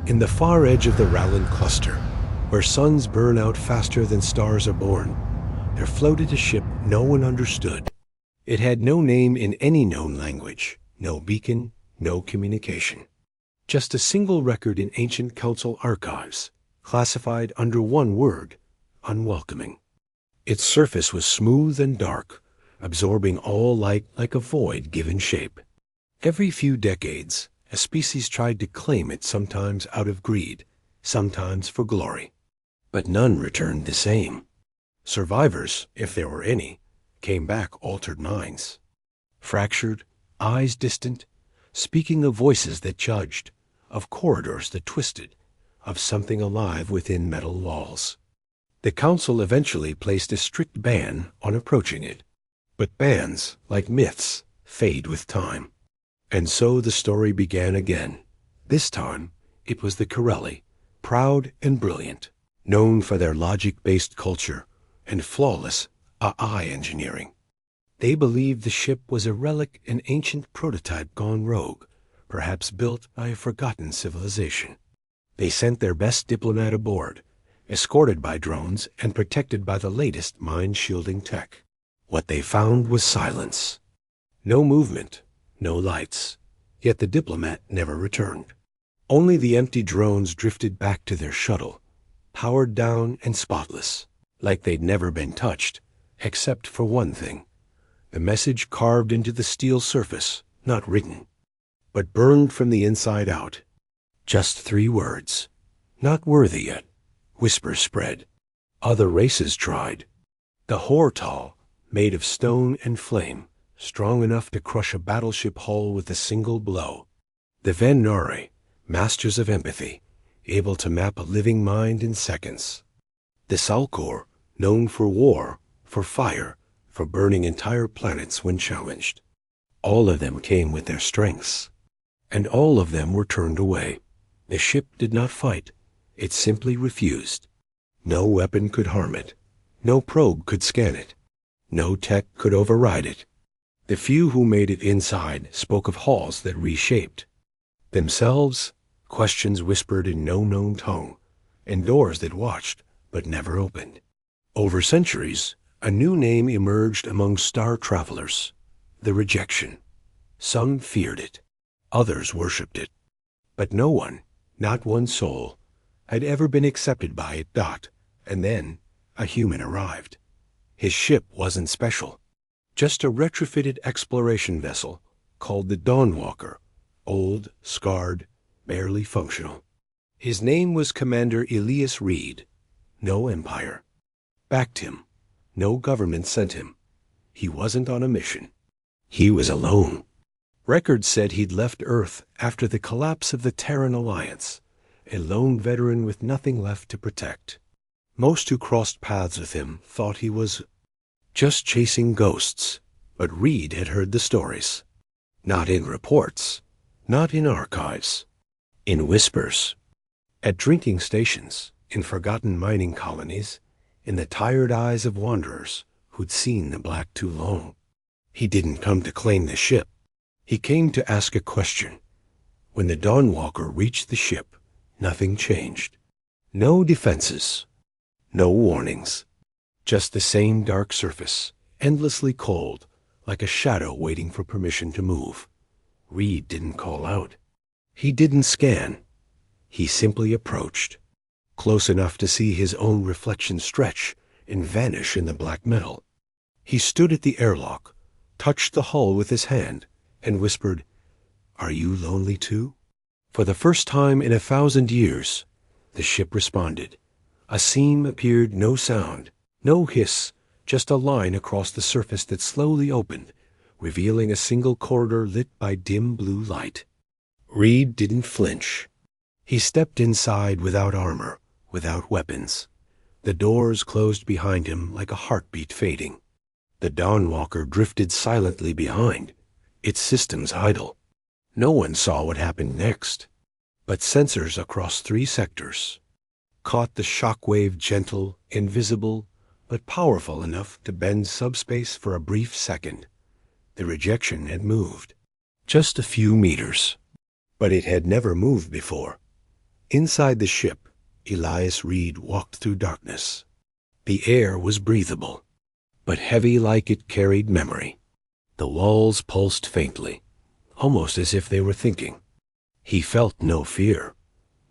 In the far edge of the Rowland cluster, where suns burn out faster than stars are born, there floated a ship no one understood. It had no name in any known language, no beacon, no communication. Just a single record in ancient council archives, classified under one word: unwelcoming. Its surface was smooth and dark, absorbing all light like a void given shape. Every few decades, a species tried to claim it, sometimes out of greed, sometimes for glory. But none returned the same. Survivors, if there were any, came back altered minds. Fractured, eyes distant, speaking of voices that judged, of corridors that twisted, of something alive within metal walls. The council eventually placed a strict ban on approaching it. But bans, like myths, fade with time. And so the story began again. This time, it was the Corelli, proud and brilliant, known for their logic-based culture and flawless AI engineering. They believed the ship was a relic, an ancient prototype gone rogue, perhaps built by a forgotten civilization. They sent their best diplomat aboard, escorted by drones and protected by the latest mind-shielding tech. What they found was silence. No movement, no lights. Yet the diplomat never returned. Only the empty drones drifted back to their shuttle, powered down and spotless, like they'd never been touched, except for one thing. The message carved into the steel surface, not written, but burned from the inside out. Just 3 words. Not worthy yet. Whispers spread. Other races tried. The Hortal, made of stone and flame, strong enough to crush a battleship hull with a single blow. The Venari, masters of empathy, able to map a living mind in seconds. The Salkor, known for war, for fire, for burning entire planets when challenged. All of them came with their strengths. And all of them were turned away. The ship did not fight. It simply refused. No weapon could harm it. No probe could scan it. No tech could override it. The few who made it inside spoke of halls that reshaped themselves, questions whispered in no known tongue, and doors that watched but never opened. Over centuries, a new name emerged among star travelers: the rejection. Some feared it. Others worshipped it. But no one, not one soul, had ever been accepted by it. And then a human arrived. His ship wasn't special. Just a retrofitted exploration vessel called the Dawnwalker, old, scarred, barely functional. His name was Commander Elias Reed. No empire backed him. No government sent him. He wasn't on a mission. He was alone. Records said he'd left Earth after the collapse of the Terran Alliance, a lone veteran with nothing left to protect. Most who crossed paths with him thought he was just chasing ghosts, but Reed had heard the stories. Not in reports, not in archives, in whispers. At drinking stations, in forgotten mining colonies, in the tired eyes of wanderers who'd seen the black too long. He didn't come to claim the ship. He came to ask a question. When the Dawnwalker reached the ship, nothing changed. No defenses, no warnings. Just the same dark surface, endlessly cold, like a shadow waiting for permission to move. Reed didn't call out. He didn't scan. He simply approached, close enough to see his own reflection stretch and vanish in the black metal. He stood at the airlock, touched the hull with his hand, and whispered, "Are you lonely too?" For the first time in 1,000 years, the ship responded. A seam appeared, no sound, no hiss, just a line across the surface that slowly opened, revealing a single corridor lit by dim blue light. Reed didn't flinch. He stepped inside without armor, without weapons. The doors closed behind him like a heartbeat fading. The Dawnwalker drifted silently behind, its systems idle. No one saw what happened next, but sensors across 3 sectors caught the shockwave, gentle, invisible, but powerful enough to bend subspace for a brief second. The rejection had moved, just a few meters, but it had never moved before. Inside the ship, Elias Reed walked through darkness. The air was breathable, but heavy like it carried memory. The walls pulsed faintly, almost as if they were thinking. He felt no fear,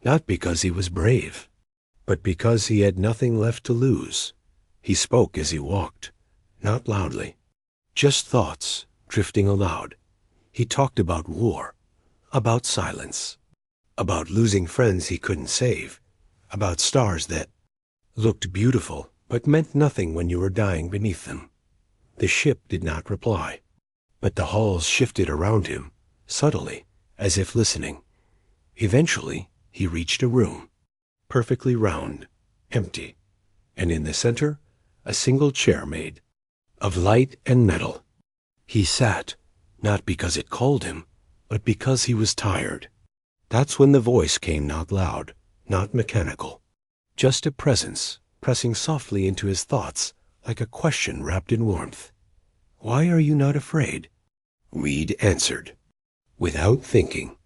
not because he was brave, but because he had nothing left to lose. He spoke as he walked, not loudly, just thoughts drifting aloud. He talked about war, about silence, about losing friends he couldn't save, about stars that looked beautiful but meant nothing when you were dying beneath them. The ship did not reply, but the halls shifted around him, subtly, as if listening. Eventually, he reached a room, perfectly round, empty, and in the center, a single chair made of light and metal. He sat, not because it called him, but because he was tired. That's when the voice came, not loud, not mechanical, just a presence pressing softly into his thoughts like a question wrapped in warmth. "Why are you not afraid?" Reed answered, without thinking,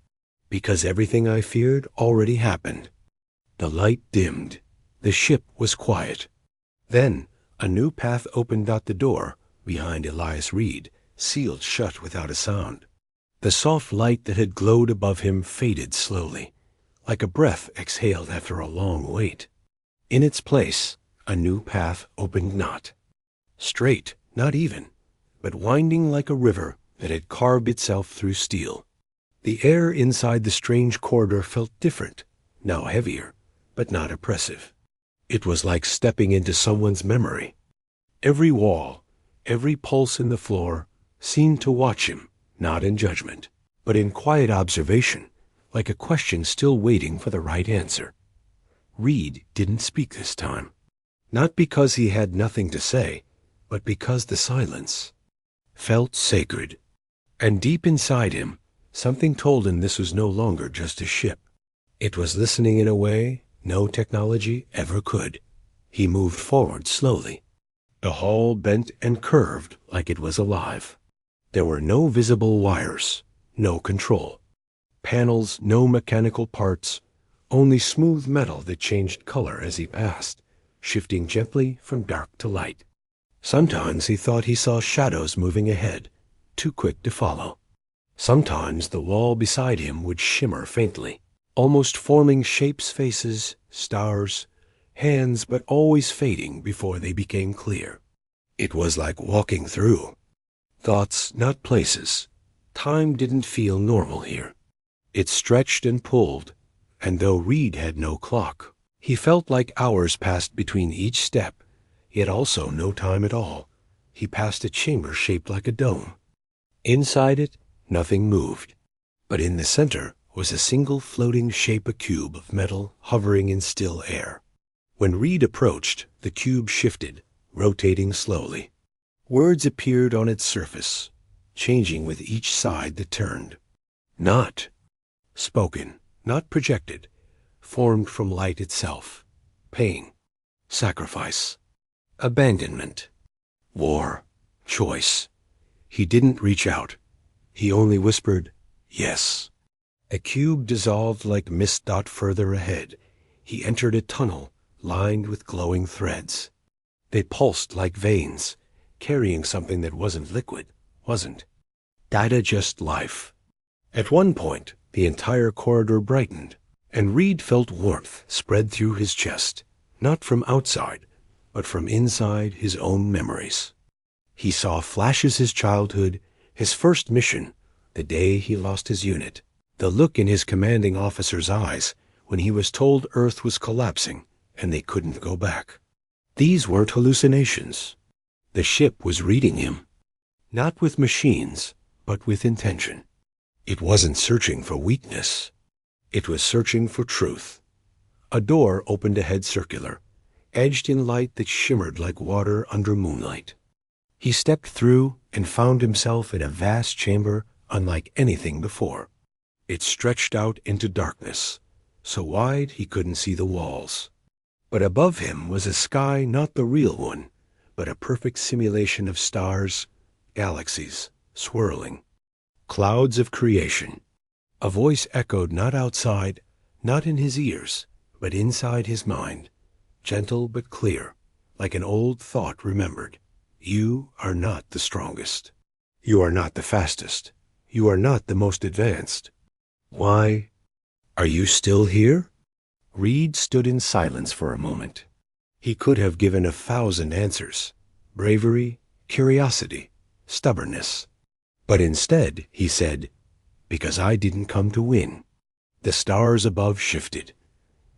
"Because everything I feared already happened." The light dimmed. The ship was quiet. Then a new path opened out the door behind Elias Reed, sealed shut without a sound. The soft light that had glowed above him faded slowly, like a breath exhaled after a long wait. In its place, a new path opened not. Straight, not even, but winding like a river that had carved itself through steel. The air inside the strange corridor felt different, now heavier, but not oppressive. It was like stepping into someone's memory. Every wall, every pulse in the floor seemed to watch him, not in judgment, but in quiet observation, like a question still waiting for the right answer. Reed didn't speak this time, not because he had nothing to say, but because the silence felt sacred. And deep inside him, something told him this was no longer just a ship. It was listening in a way no technology ever could. He moved forward slowly. The hull bent and curved like it was alive. There were no visible wires, no control. Panels, no mechanical parts, only smooth metal that changed color as he passed, shifting gently from dark to light. Sometimes he thought he saw shadows moving ahead, too quick to follow. Sometimes the wall beside him would shimmer faintly, almost forming shapes, faces, stars, hands, but always fading before they became clear. It was like walking through thoughts, not places. Time didn't feel normal here. It stretched and pulled, and though Reed had no clock, he felt like hours passed between each step, yet also no time at all. He passed a chamber shaped like a dome. Inside it, nothing moved, but in the center was a single floating shape, a cube of metal hovering in still air. When Reed approached, the cube shifted, rotating slowly. Words appeared on its surface, changing with each side that turned. Not spoken, not projected, formed from light itself. Pain, sacrifice, abandonment, war, choice. He didn't reach out. He only whispered, "Yes." A cube dissolved like mist dot further ahead. He entered a tunnel lined with glowing threads. They pulsed like veins, carrying something that wasn't liquid, wasn't data, just life. At one point, the entire corridor brightened, and Reed felt warmth spread through his chest, not from outside, but from inside his own memories. He saw flashes his childhood, his first mission, the day he lost his unit, the look in his commanding officer's eyes when he was told Earth was collapsing and they couldn't go back. These weren't hallucinations. The ship was reading him, not with machines, but with intention. It wasn't searching for weakness. It was searching for truth. A door opened ahead, circular, edged in light that shimmered like water under moonlight. He stepped through and found himself in a vast chamber unlike anything before. It stretched out into darkness, so wide he couldn't see the walls. But above him was a sky not the real one, but a perfect simulation of stars, galaxies, swirling, clouds of creation. A voice echoed not outside, not in his ears, but inside his mind, gentle but clear, like an old thought remembered. You are not the strongest. You are not the fastest. You are not the most advanced. Why are you still here? Reed stood in silence for a moment. He could have given 1,000 answers. Bravery, curiosity, stubbornness. But instead, he said, because I didn't come to win. The stars above shifted.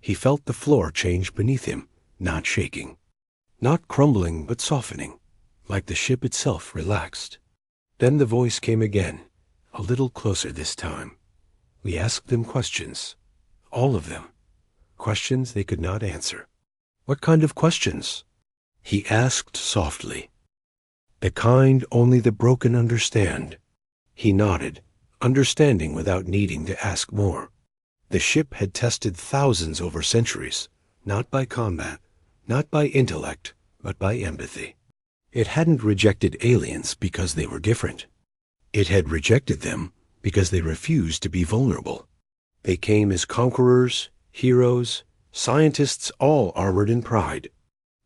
He felt the floor change beneath him, not shaking. Not crumbling, but softening, like the ship itself relaxed. Then the voice came again, a little closer this time. We asked them questions. All of them. Questions they could not answer. What kind of questions? He asked softly. The kind only the broken understand. He nodded, understanding without needing to ask more. The ship had tested thousands over centuries, not by combat, not by intellect, but by empathy. It hadn't rejected aliens because they were different. It had rejected them because they refused to be vulnerable. They came as conquerors, heroes, scientists, all armored in pride.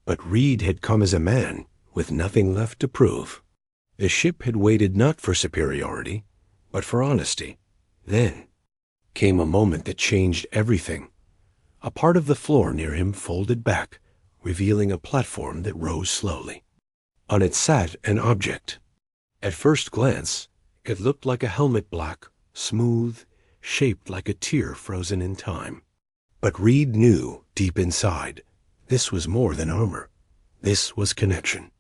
But Reed had come as a man with nothing left to prove. The ship had waited not for superiority, but for honesty. Then came a moment that changed everything. A part of the floor near him folded back, revealing a platform that rose slowly. On it sat an object. At first glance, it looked like a helmet, black, smooth, shaped like a tear frozen in time. But Reed knew, deep inside, this was more than armor. This was connection.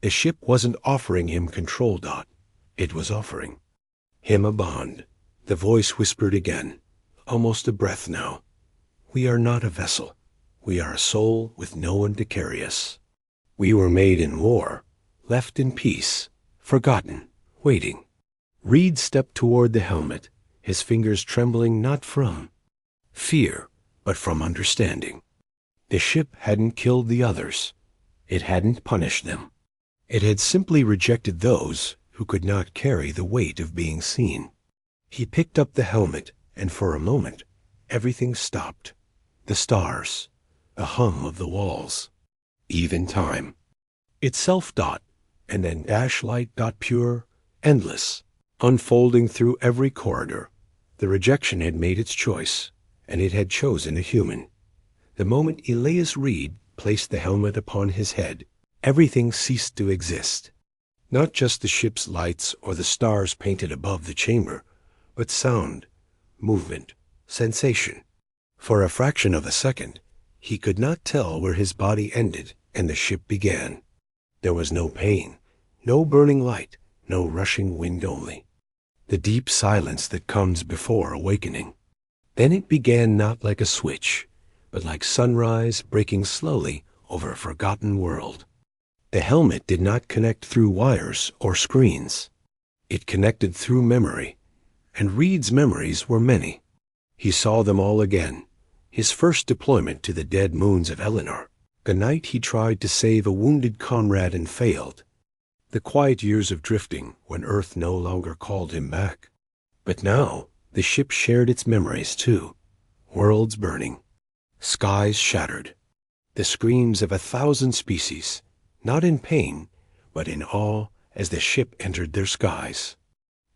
The ship wasn't offering him control, Dot. It was offering him a bond. The voice whispered again, almost a breath now. We are not a vessel. We are a soul with no one to carry us. We were made in war, left in peace, forgotten, waiting. Reed stepped toward the helmet, his fingers trembling not from fear, but from understanding. The ship hadn't killed the others. It hadn't punished them. It had simply rejected those who could not carry the weight of being seen. He picked up the helmet, and for a moment, everything stopped. The stars, the hum of the walls, even time. Itself, Dot, and then dash light, Dot, pure, endless, unfolding through every corridor. The rejection had made its choice, and it had chosen a human. The moment Elias Reed placed the helmet upon his head, everything ceased to exist. Not just the ship's lights or the stars painted above the chamber, but sound, movement, sensation. For a fraction of a second, he could not tell where his body ended and the ship began. There was no pain, no burning light, no rushing wind only. The deep silence that comes before awakening. Then it began not like a switch, but like sunrise breaking slowly over a forgotten world. The helmet did not connect through wires or screens. It connected through memory, and Reed's memories were many. He saw them all again. His first deployment to the dead moons of Eleanor, the night he tried to save a wounded comrade and failed. The quiet years of drifting when Earth no longer called him back. But now the ship shared its memories too. Worlds burning, skies shattered, the screams of 1,000 species, not in pain, but in awe as the ship entered their skies.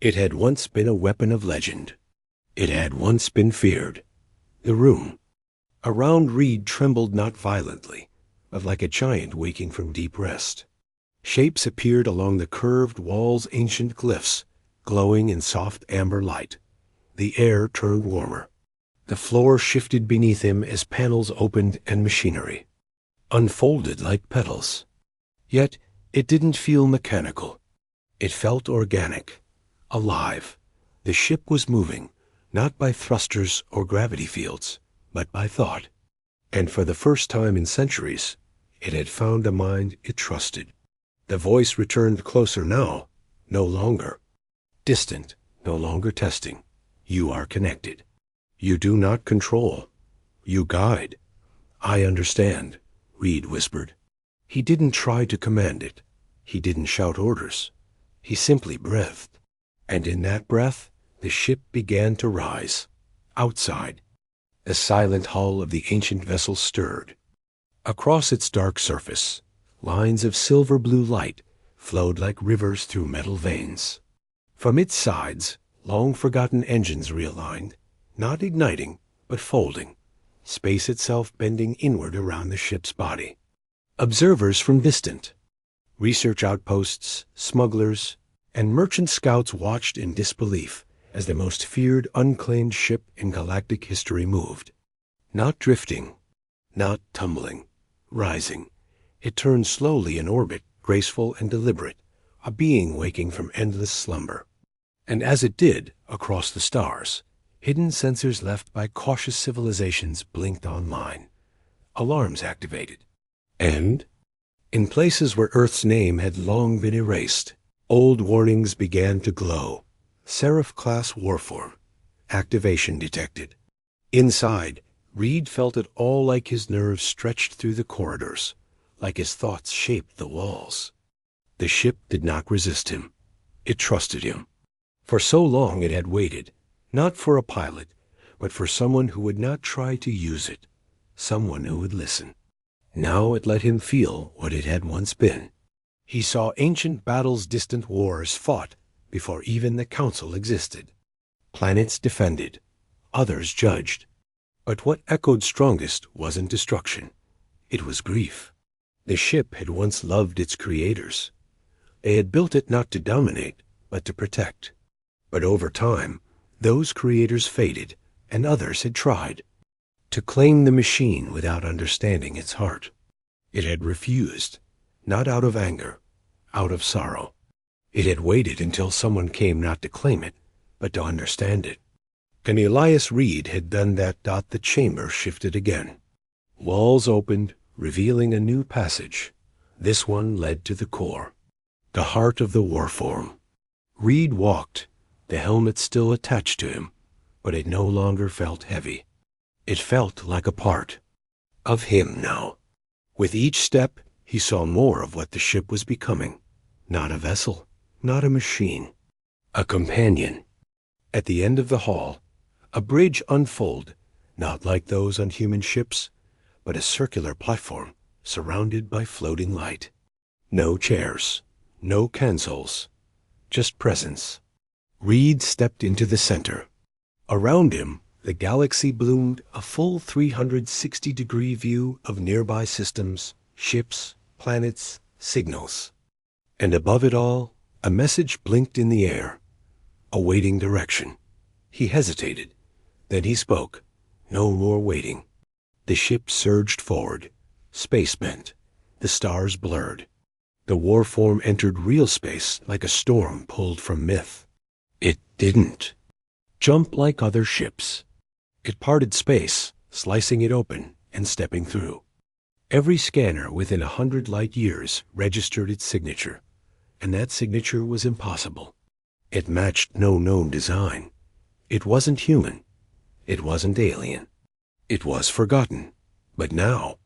It had once been a weapon of legend. It had once been feared. The room around Reed trembled not violently, but like a giant waking from deep rest. Shapes appeared along the curved walls, ancient glyphs, glowing in soft amber light. The air turned warmer. The floor shifted beneath him as panels opened and machinery unfolded like petals. Yet it didn't feel mechanical. It felt organic, alive. The ship was moving, not by thrusters or gravity fields, but by thought. And for the first time in centuries, it had found a mind it trusted. The voice returned closer now, no longer distant, no longer testing. You are connected. You do not control. You guide. I understand, Reed whispered. He didn't try to command it. He didn't shout orders. He simply breathed. And in that breath, the ship began to rise. Outside. The silent hull of the ancient vessel stirred. Across its dark surface, lines of silver-blue light flowed like rivers through metal veins. From its sides, long-forgotten engines realigned, not igniting, but folding, space itself bending inward around the ship's body. Observers from distant research outposts, smugglers, and merchant scouts watched in disbelief as the most feared unclaimed ship in galactic history moved. Not drifting, not tumbling, rising. It turned slowly in orbit, graceful and deliberate, a being waking from endless slumber. And as it did, across the stars, hidden sensors left by cautious civilizations blinked online. Alarms activated. And, in places where Earth's name had long been erased, old warnings began to glow. Seraph-class warform. Activation detected. Inside, Reed felt it all like his nerves stretched through the corridors, like his thoughts shaped the walls. The ship did not resist him. It trusted him. For so long it had waited, not for a pilot, but for someone who would not try to use it, someone who would listen. Now it let him feel what it had once been. He saw ancient battles, distant wars fought before even the Council existed. Planets defended, others judged. But what echoed strongest wasn't destruction. It was grief. The ship had once loved its creators. They had built it not to dominate, but to protect. But over time, those creators faded, and others had tried to claim the machine without understanding its heart. It had refused, not out of anger, out of sorrow. It had waited until someone came not to claim it, but to understand it. And Elias Reed had done that. The chamber shifted again. Walls opened, revealing a new passage. This one led to the core, the heart of the warform. Reed walked, the helmet still attached to him, but it no longer felt heavy. It felt like a part of him now. With each step, he saw more of what the ship was becoming. Not a vessel, not a machine, a companion. At the end of the hall, a bridge unfolded, not like those on human ships, but a circular platform surrounded by floating light. No chairs, no consoles, just presence. Reed stepped into the center. Around him, the galaxy bloomed a full 360-degree view of nearby systems, ships, planets, signals. And above it all, a message blinked in the air, awaiting direction. He hesitated. Then he spoke. No more waiting. The ship surged forward. Space bent. The stars blurred. The warform entered real space like a storm pulled from myth. It didn't jump like other ships. It parted space, slicing it open and stepping through. Every scanner within 100 light years registered its signature, and that signature was impossible. It matched no known design. It wasn't human. It wasn't alien. It was forgotten. But now,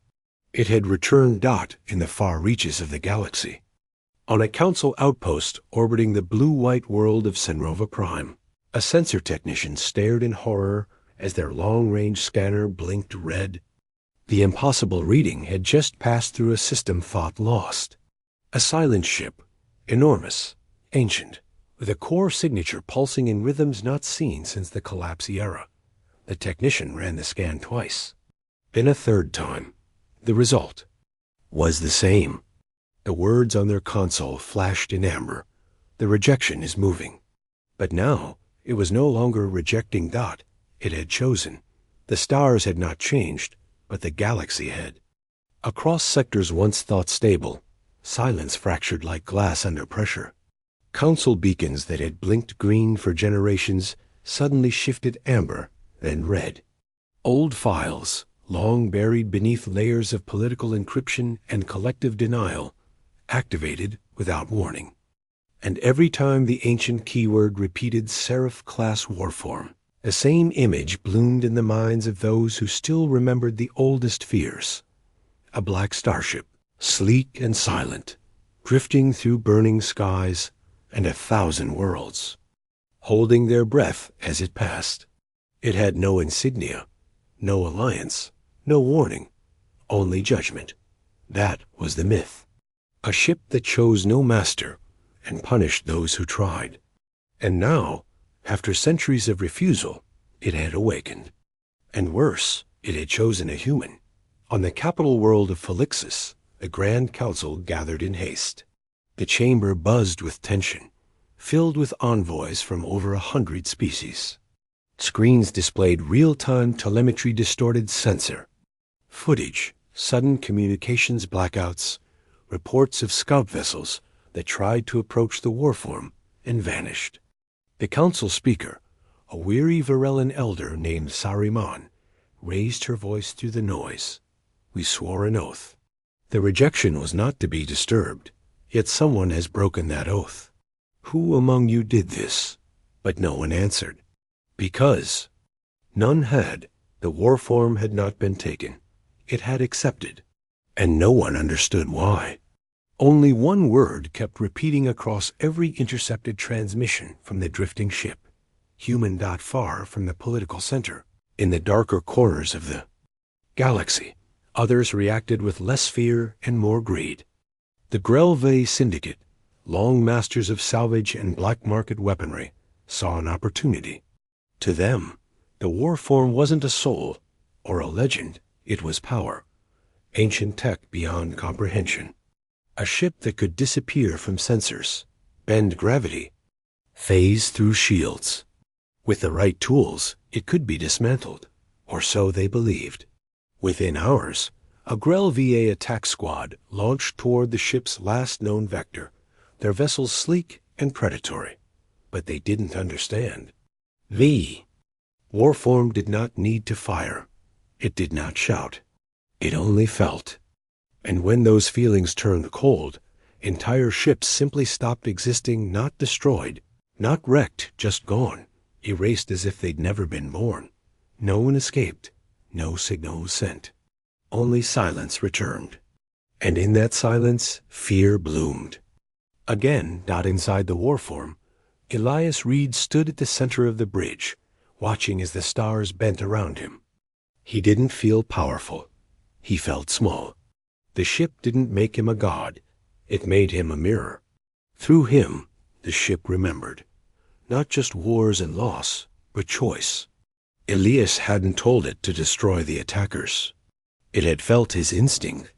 it had returned. In the far reaches of the galaxy. On a council outpost orbiting the blue-white world of Senrova Prime, a sensor technician stared in horror as their long-range scanner blinked red. The impossible reading had just passed through a system thought lost. A silent ship, enormous, ancient, with a core signature pulsing in rhythms not seen since the collapse era. The technician ran the scan twice. Then a third time. The result was the same. The words on their console flashed in amber. The rejection is moving. But now, it was no longer rejecting. It had chosen. The stars had not changed, but the galaxy had. Across sectors once thought stable, silence fractured like glass under pressure. Council beacons that had blinked green for generations suddenly shifted amber, then red. Old files, long buried beneath layers of political encryption and collective denial, activated without warning. And every time the ancient keyword repeated Seraph-class warform, the same image bloomed in the minds of those who still remembered the oldest fears. A black starship, sleek and silent, drifting through burning skies and 1,000 worlds, holding their breath as it passed. It had no insignia, No alliance, no warning, only judgment. That was the myth. A ship that chose no master and punished those who tried. And now, after centuries of refusal, it had awakened. And worse, it had chosen a human. On the capital world of Felixus, the Grand Council gathered in haste. The chamber buzzed with tension, filled with envoys from over 100 species. Screens displayed real-time telemetry distorted sensor footage, sudden communications blackouts, reports of scout vessels that tried to approach the warform and vanished. The council speaker, a weary Varellan elder named Saruman, raised her voice through the noise. We swore an oath. The rejection was not to be disturbed, yet someone has broken that oath. Who among you did this? But no one answered. Because none had. The warform had not been taken. It had accepted. And no one understood why. Only one word kept repeating across every intercepted transmission from the drifting ship. Human. Far from the political center, in the darker corners of the galaxy. Others reacted with less fear and more greed. The Grelve Syndicate, long masters of salvage and black market weaponry, saw an opportunity. To them, the warform wasn't a soul or a legend, it was power. Ancient tech beyond comprehension. A ship that could disappear from sensors, bend gravity, phase through shields. With the right tools, it could be dismantled, or so they believed. Within hours, a Grel VA attack squad launched toward the ship's last known vector, their vessels sleek and predatory. But they didn't understand. The warform did not need to fire. It did not shout. It only felt. And when those feelings turned cold, entire ships simply stopped existing, not destroyed, not wrecked, just gone, erased as if they'd never been born. No one escaped. No signal was sent. Only silence returned. And in that silence, fear bloomed. Again, not inside the warform, Elias Reed stood at the center of the bridge, watching as the stars bent around him. He didn't feel powerful. He felt small. The ship didn't make him a god. It made him a mirror. Through him, the ship remembered. Not just wars and loss, but choice. Elias hadn't told it to destroy the attackers. It had felt his instinct,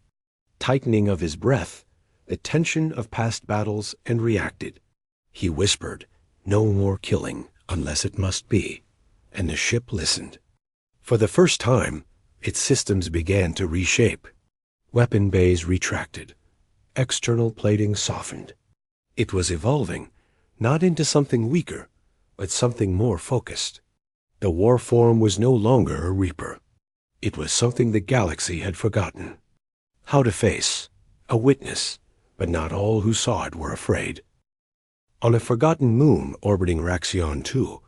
tightening of his breath, the tension of past battles, and reacted. He whispered, "No more killing, unless it must be," and the ship listened. For the first time, its systems began to reshape. Weapon bays retracted. External plating softened. It was evolving, not into something weaker, but something more focused. The warform was no longer a reaper. It was something the galaxy had forgotten. How to face, a witness, but not all who saw it were afraid. On a forgotten moon orbiting Raxion 2,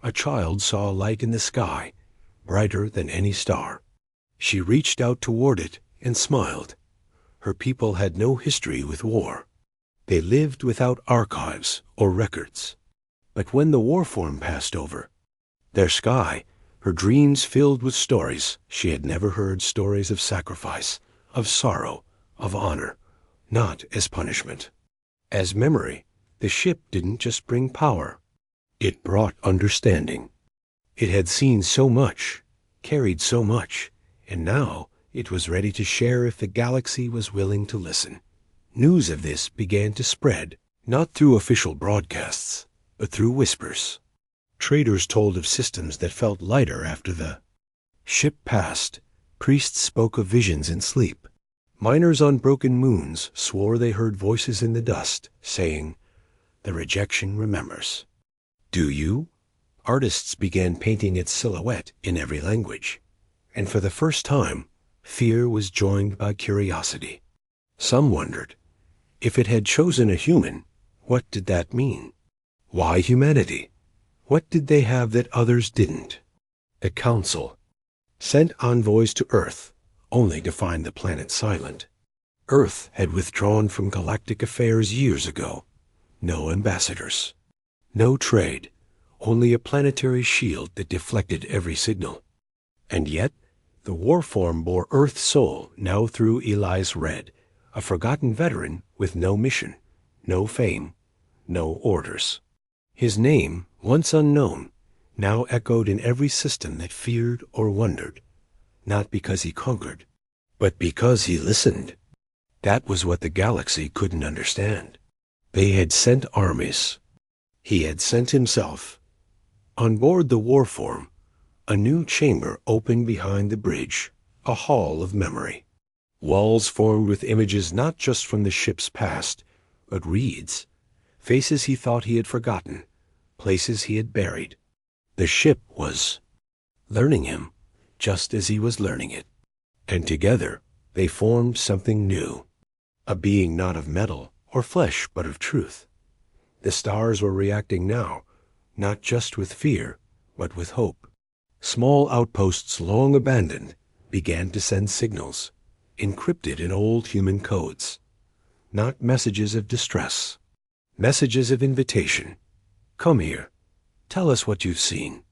a child saw a light in the sky, brighter than any star. She reached out toward it and smiled. Her people had no history with war. They lived without archives or records. But when the warform passed over, their sky, her dreams filled with stories she had never heard, stories of sacrifice, of sorrow, of honor, not as punishment. As memory, the ship didn't just bring power. It brought understanding. It had seen so much, carried so much, and now it was ready to share if the galaxy was willing to listen. News of this began to spread, not through official broadcasts, but through whispers. Traders told of systems that felt lighter after the ship passed. Priests spoke of visions in sleep. Miners on broken moons swore they heard voices in the dust, saying, "The rejection remembers." Do you? Artists began painting its silhouette in every language. And for the first time, fear was joined by curiosity. Some wondered, if it had chosen a human, what did that mean? Why humanity? What did they have that others didn't? The Council sent envoys to Earth, only to find the planet silent. Earth had withdrawn from galactic affairs years ago. No ambassadors. No trade. Only a planetary shield that deflected every signal. And yet, The warform bore Earth's soul now through Elias Red, a forgotten veteran with no mission, no fame, no orders. His name, once unknown, now echoed in every system that feared or wondered, not because he conquered, but because he listened. That was what the galaxy couldn't understand. They had sent armies. He had sent himself. On board the warform, a new chamber opened behind the bridge, a hall of memory. Walls formed with images not just from the ship's past, but Reed's, faces he thought he had forgotten, places he had buried. The ship was learning him, just as he was learning it. And together they formed something new, a being not of metal or flesh, but of truth. The stars were reacting now, not just with fear, but with hope. Small outposts long abandoned began to send signals, encrypted in old human codes. Not messages of distress, messages of invitation. Come here. Tell us what you've seen.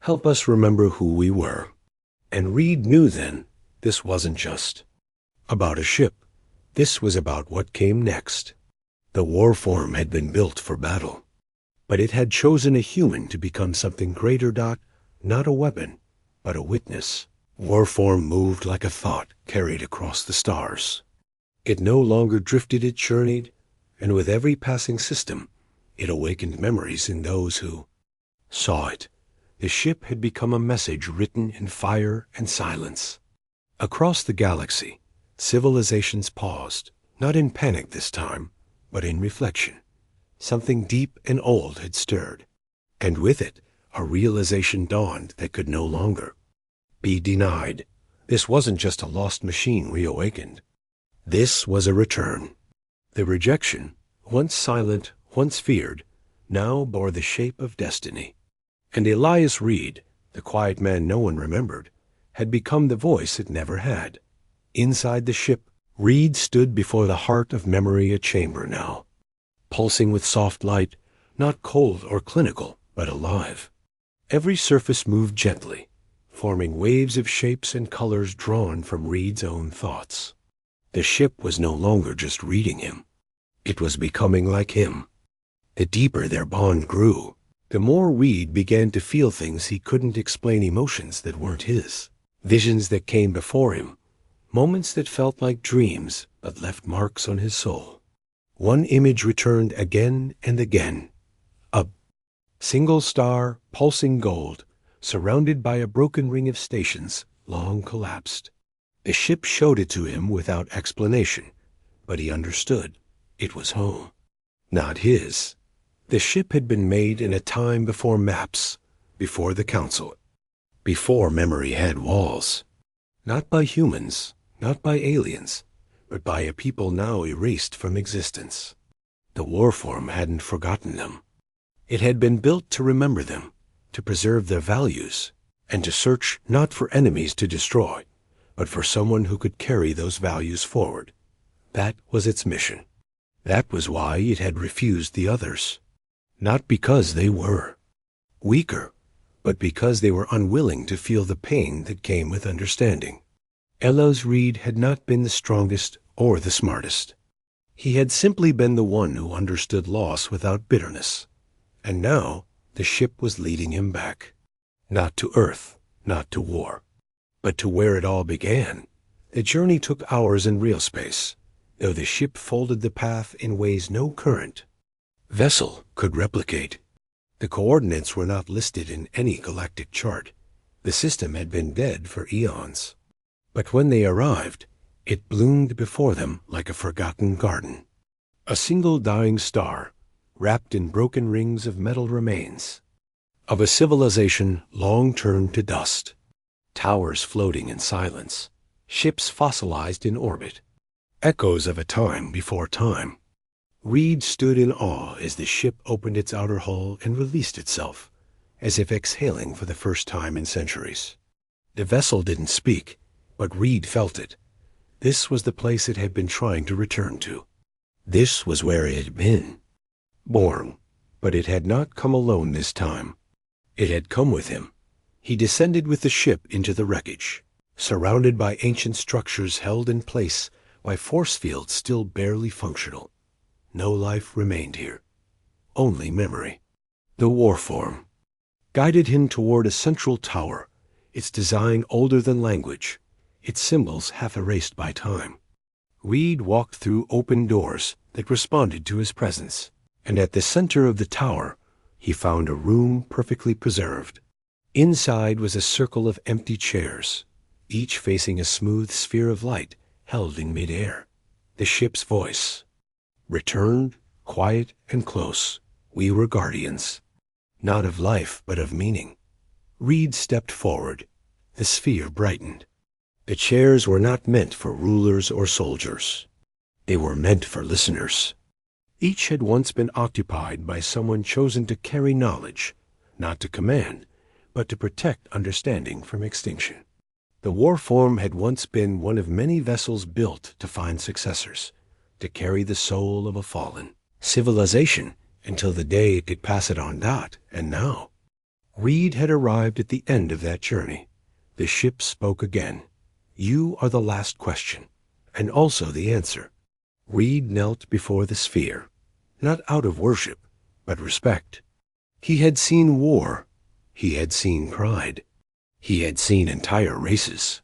Help us remember who we were. And Reed knew then this wasn't just about a ship. This was about what came next. The warform had been built for battle, but it had chosen a human to become something greater. Not a weapon, but a witness. Warform moved like a thought carried across the stars. It no longer drifted, it journeyed, and with every passing system, it awakened memories in those who saw it. The ship had become a message written in fire and silence. Across the galaxy, civilizations paused, not in panic this time, but in reflection. Something deep and old had stirred, and with it, a realization dawned that could no longer be denied. This wasn't just a lost machine reawakened. This was a return. The rejection, once silent, once feared, now bore the shape of destiny. And Elias Reed, the quiet man no one remembered, had become the voice it never had. Inside the ship, Reed stood before the heart of memory, a chamber now, pulsing with soft light, not cold or clinical, but alive. Every surface moved gently, forming waves of shapes and colors drawn from Reed's own thoughts. The ship was no longer just reading him. It was becoming like him. The deeper their bond grew, the more Reed began to feel things he couldn't explain, emotions that weren't his, visions that came before him, moments that felt like dreams but left marks on his soul. One image returned again and again. A single star, pulsing gold, surrounded by a broken ring of stations, long collapsed. The ship showed it to him without explanation, but he understood. It was home. Not his. The ship had been made in a time before maps, before the council, before memory had walls. Not by humans, not by aliens, but by a people now erased from existence. The warform hadn't forgotten them. It had been built to remember them, to preserve their values, and to search not for enemies to destroy, but for someone who could carry those values forward. That was its mission. That was why it had refused the others. Not because they were weaker, but because they were unwilling to feel the pain that came with understanding. Elias Reed had not been the strongest or the smartest. He had simply been the one who understood loss without bitterness. And now the ship was leading him back. Not to Earth, not to war, but to where it all began. The journey took hours in real space, though the ship folded the path in ways no current vessel could replicate. The coordinates were not listed in any galactic chart. The system had been dead for eons. But when they arrived, it bloomed before them like a forgotten garden. A single dying star, wrapped in broken rings of metal remains, of a civilization long turned to dust. Towers floating in silence, ships fossilized in orbit, echoes of a time before time. Reed stood in awe as the ship opened its outer hull and released itself, as if exhaling for the first time in centuries. The vessel didn't speak, but Reed felt it. This was the place it had been trying to return to. This was where it had been born, but it had not come alone this time. It had come with him. He descended with the ship into the wreckage, surrounded by ancient structures held in place by force fields still barely functional. No life remained here, only memory. The Warform guided him toward a central tower, its design older than language, its symbols half erased by time. Reed walked through open doors that responded to his presence, and at the center of the tower he found a room perfectly preserved. Inside was a circle of empty chairs, each facing a smooth sphere of light held in midair. The ship's voice returned, quiet and close. We were guardians, not of life, but of meaning. Reed stepped forward. The sphere brightened. The chairs were not meant for rulers or soldiers. They were meant for listeners. Each had once been occupied by someone chosen to carry knowledge, not to command, but to protect understanding from extinction. The Warform had once been one of many vessels built to find successors, to carry the soul of a fallen civilization until the day it could pass it on. And now, Reed had arrived at the end of that journey. The ship spoke again. You are the last question, and also the answer. Reed knelt before the sphere, not out of worship, but respect. He had seen war. He had seen pride. He had seen entire races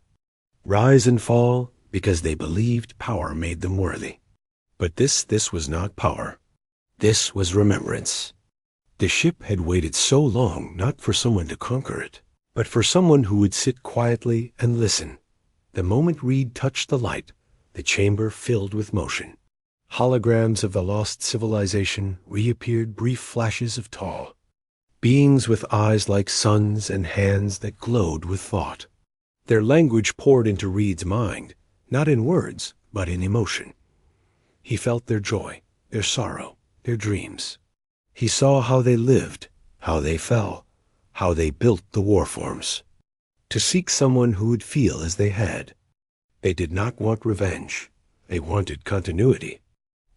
rise and fall because they believed power made them worthy. But this was not power. This was remembrance. The ship had waited so long not for someone to conquer it, but for someone who would sit quietly and listen. The moment Reed touched the light, the chamber filled with motion. Holograms of the lost civilization reappeared, brief flashes of tall beings with eyes like suns and hands that glowed with thought. Their language poured into Reed's mind, not in words, but in emotion. He felt their joy, their sorrow, their dreams. He saw how they lived, how they fell, how they built the Warforms. To seek someone who would feel as they had. They did not want revenge. They wanted continuity.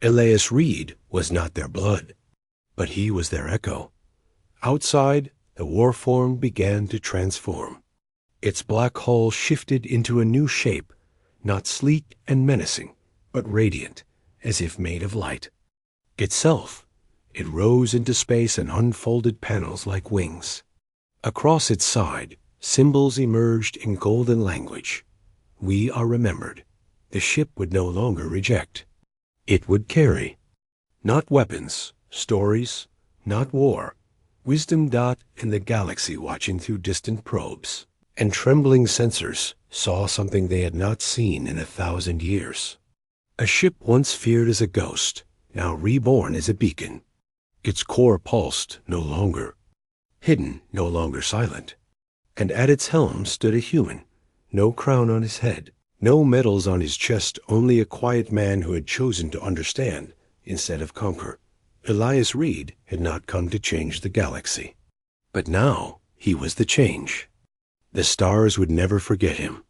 Elias Reed was not their blood, but he was their echo. Outside, the Warform began to transform. Its black hull shifted into a new shape, not sleek and menacing, but radiant, as if made of light. Itself, it rose into space and unfolded panels like wings. Across its side, symbols emerged in golden language. We are remembered. The ship would no longer reject. It would carry. Not weapons, stories, not war. Wisdom. In the galaxy watching through distant probes, and trembling sensors saw something they had not seen in 1,000 years. A ship once feared as a ghost, now reborn as a beacon. Its core pulsed no longer, hidden no longer silent. And at its helm stood a human, no crown on his head, no medals on his chest, only a quiet man who had chosen to understand instead of conquer. Elias Reed had not come to change the galaxy. But now he was the change. The stars would never forget him.